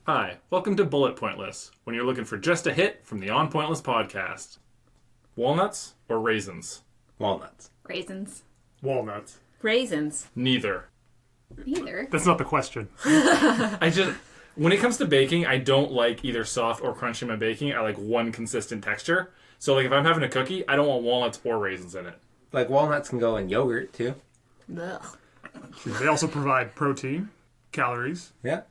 Hi, welcome to Bullet Pointless, when you're looking for just a hit from the On Pointless podcast. Walnuts or raisins? Walnuts. Raisins. Walnuts. Raisins. Neither. Neither. That's not the question. When it comes to baking, I don't like either soft or crunchy in my baking. I like one consistent texture. So like if I'm having a cookie, I don't want walnuts or raisins in it. Like walnuts can go in yogurt too. Ugh. They also provide protein, calories, Yeah.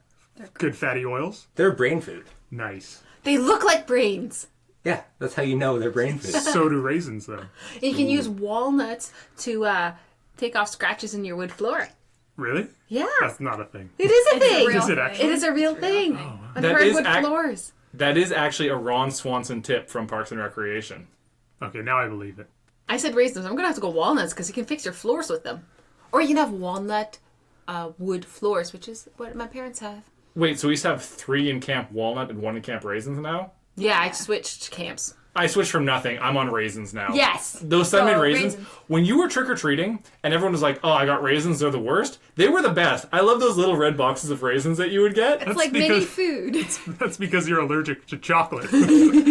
good fatty oils. They're brain food. Nice. They look like brains. Yeah, that's how you know they're brain food. So do raisins, though. You can use walnuts to take off scratches in your wood floor. Really? Yeah. That's not a thing. It is a It's thing. a real Is it thing. actually? It is a real thing. On That is hardwood floors. That is actually a Ron Swanson tip from Parks and Recreation. Okay, now I believe it. I said raisins. I'm going to have to go walnuts because you can fix your floors with them. Or you can have walnut wood floors, which is what my parents have. Wait, so we used to have 3 in Camp Walnut and 1 in Camp Raisins now? Yeah, I switched camps. I switched from nothing. I'm on raisins now. Yes. Those Sunday Oh, raisins, raisins. when you were trick-or-treating and everyone was like, oh, I got raisins, they're the worst, they were the best. I love those little red boxes of raisins that you would get. It's like mini food. That's because you're allergic to chocolate.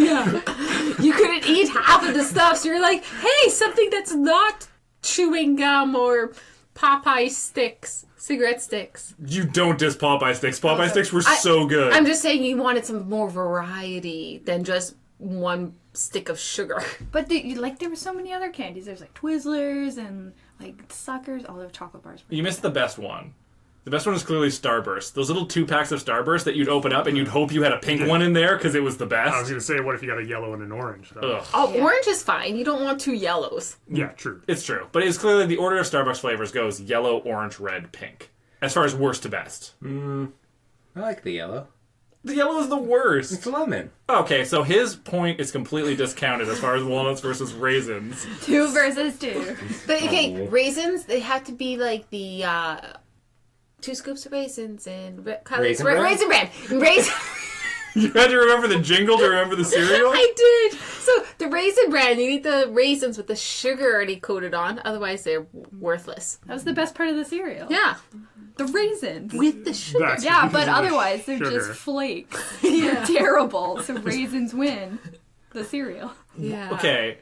You couldn't eat half of the stuff, so you're like, hey, something that's not chewing gum or Popeye sticks, cigarette sticks. You don't diss Popeye sticks. Popeye sticks were so good. I'm just saying you wanted some more variety than just one stick of sugar. But there were so many other candies. There's like Twizzlers and like Suckers. All the chocolate bars. You missed the best one. The best one is clearly Starburst. Those little 2 packs of Starburst that you'd open up and you'd hope you had a pink one in there because it was the I was best. going to say, what if you got a yellow and an orange? Though? Ugh. Oh, orange is fine. You don't want 2 yellows. Yeah, true. It's true. But it's clearly the order of Starbucks flavors goes yellow, orange, red, pink. As far as worst to best. I like the yellow. The yellow is the worst. It's lemon. Okay, so his point is completely discounted as far as walnuts versus raisins. 2 versus 2. But okay, Oh. raisins, they have to be like the 2 scoops of raisins and Raisin Bran? Raisin Bran. Raisin. You had to remember the jingle to remember the cereal? I did. So the Raisin Bran, you need the raisins with the sugar already coated on. Otherwise, they're worthless. That was the best part of the cereal. Yeah, The raisins. with the sugar. That's Yeah, because but of the otherwise they're sugar. just flakes. They're terrible. So raisins win the cereal. Yeah. Okay.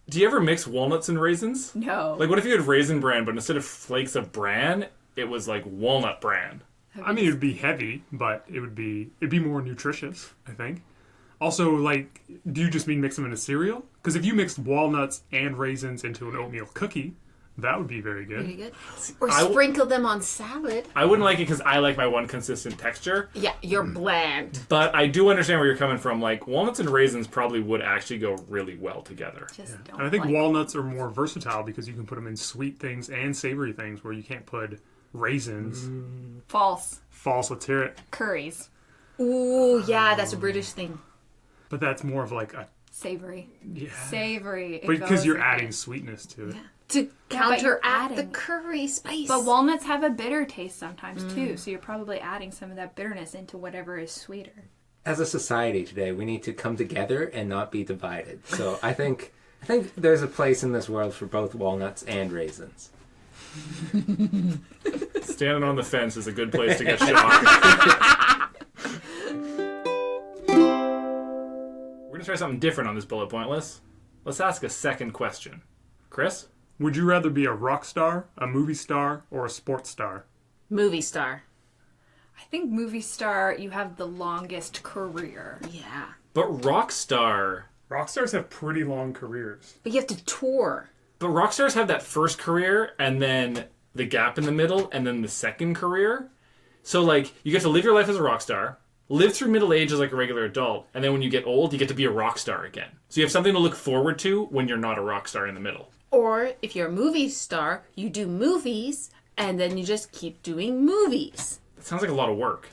Do you ever mix walnuts and raisins? No. Like, what if you had raisin bran, but instead of flakes of bran, it was like walnut bran? I mean, it'd be heavy, but it'd be more nutritious, I think. Also, like, do you just mean mix them in a cereal? Because if you mixed walnuts and raisins into an oatmeal cookie, that would be very good. Very good. Or I w- sprinkle them on salad. I wouldn't like it because I like my one consistent texture. Yeah, you're bland. But I do understand where you're coming from. Like, walnuts and raisins probably would actually go really well together. Just don't And I think like walnuts are more versatile because you can put them in sweet things and savory things where you can't put raisins. false False, let's hear it. curries. Ooh, yeah, that's a British thing. But that's more of like a, Savory. yeah. Savory. It But because goes you're with adding it. sweetness to it. To but you're counteract the adding- curry spice. But walnuts have a bitter taste sometimes too, so you're probably adding some of that bitterness into whatever is sweeter. As a society today, we need to come together and not be divided. So I think there's a place in this world for both walnuts and raisins. Standing on the fence is a good place to get shot. We're going to try something different on this bullet point list. Let's ask a second question. Chris? Would you rather be a rock star, a movie star, or a sports star? movie star. I think movie star, you have the longest career. Yeah. But rock star... Rock stars have pretty long careers. But you have to tour. But rock stars have that first career, and then the gap in the middle, and then the second career. So, like, you get to live your life as a rock star, live through middle age as like a regular adult, and then when you get old, you get to be a rock star again. So you have something to look forward to when you're not a rock star in the middle. Or if you're a movie star, you do movies, and then you just keep doing movies. That sounds like a lot of work.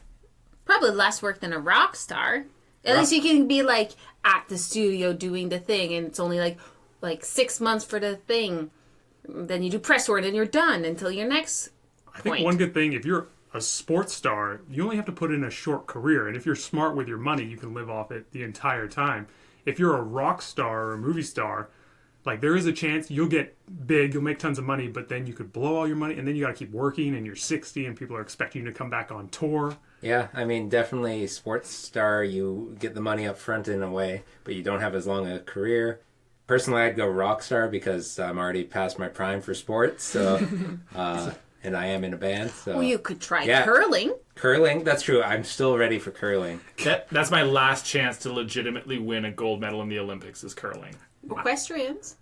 Probably less work than a rock star. At least you can be like at the studio doing the thing, and it's only like 6 months for the thing. Then you do press tour, and then you're done until your next I think point. one good thing, if you're a sports star, you only have to put in a short career. And if you're smart with your money, you can live off it the entire time. If you're a rock star or a movie star, like there is a chance you'll get big, you'll make tons of money, but then you could blow all your money and then you got to keep working and you're 60 and people are expecting you to come back on tour. Yeah, I mean, definitely sports star, you get the money up front in a way, but you don't have as long a career. Personally, I'd go rock star because I'm already past my prime for sports, so and I am in a band. So Well, you could try curling. Curling, that's true. I'm still ready for curling. That's my last chance to legitimately win a gold medal in the Olympics is curling. Equestrians.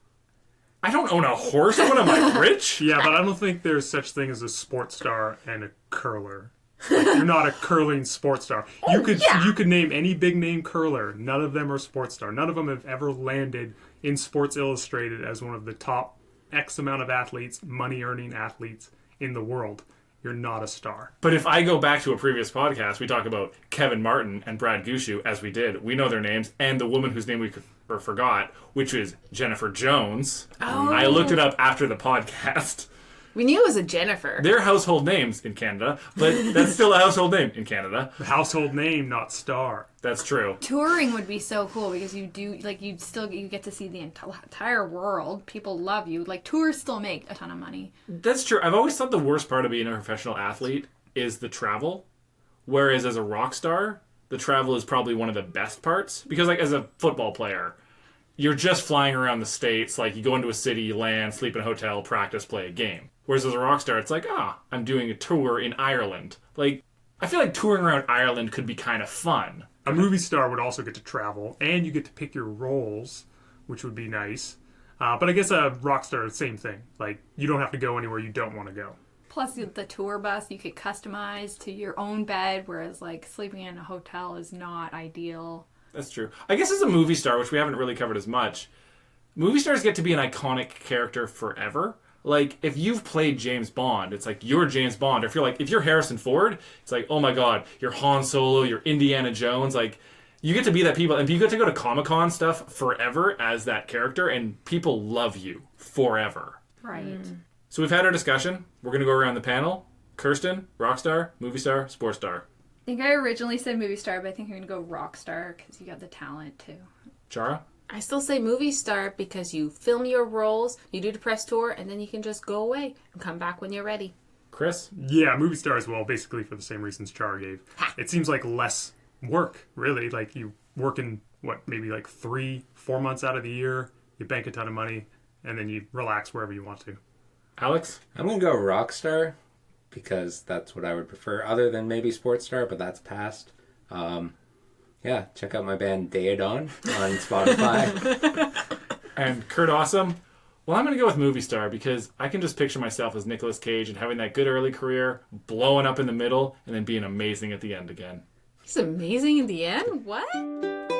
I don't own a horse. What am I, rich? Yeah, but I don't think there's such thing as a sports star and a curler. Like, you're not a curling sports star. You could name any big name curler. None of them are sports star. None of them have ever landed in Sports Illustrated as one of the top X amount of athletes, money earning athletes in the world. You're not a star. But if I go back to a previous podcast, we talk about Kevin Martin and Brad Gushu, as we did. We know their names, and the woman whose name we forgot, which is Jennifer Jones. Oh. I looked it up after the podcast. We knew it was a Jennifer. They're household names in Canada, but that's still a household name in Canada. The household name, not star. That's true. Touring would be so cool because you get to see the entire world. People love you. Like, tours still make a ton of money. That's true. I've always thought the worst part of being a professional athlete is the travel, whereas as a rock star, the travel is probably one of the best parts. Because, like, as a football player, you're just flying around the States. Like, you go into a city, you land, sleep in a hotel, practice, play a game. Whereas as a rock star, it's like, I'm doing a tour in Ireland. Like, I feel like touring around Ireland could be kind of fun. A movie star would also get to travel, and you get to pick your roles, which would be nice. But I guess a rock star, same thing. Like, you don't have to go anywhere you don't want to go. Plus, the tour bus you could customize to your own bed, whereas, like, sleeping in a hotel is not ideal. That's true. I guess as a movie star, which we haven't really covered as much, movie stars get to be an iconic character forever. Like, if you've played James Bond, it's like, you're James Bond. If you're Harrison Ford, it's like, oh my god, you're Han Solo, you're Indiana Jones. Like, you get to be that people, and you get to go to Comic-Con stuff forever as that character, and people love you forever. Right. So we've had our discussion. We're going to go around the panel. Kirsten, rock star, movie star, sports star. I think I originally said movie star, but I think I'm going to go rock star because you got the talent, too. Chara? I still say movie star because you film your roles, you do the press tour, and then you can just go away and come back when you're ready. Chris? Yeah, movie star as well, basically for the same reasons Chara gave. It seems like less work, really. Like, you work in, maybe like 3-4 months out of the year, you bank a ton of money, and then you relax wherever you want to. Alex? I'm going to go rock star because that's what I would prefer, other than maybe sports star, but that's past. Yeah, check out my band Daedon on Spotify. And Curt Awesome? Well, I'm going to go with movie star because I can just picture myself as Nicolas Cage and having that good early career, blowing up in the middle, and then being amazing at the end again. He's amazing in the end? What?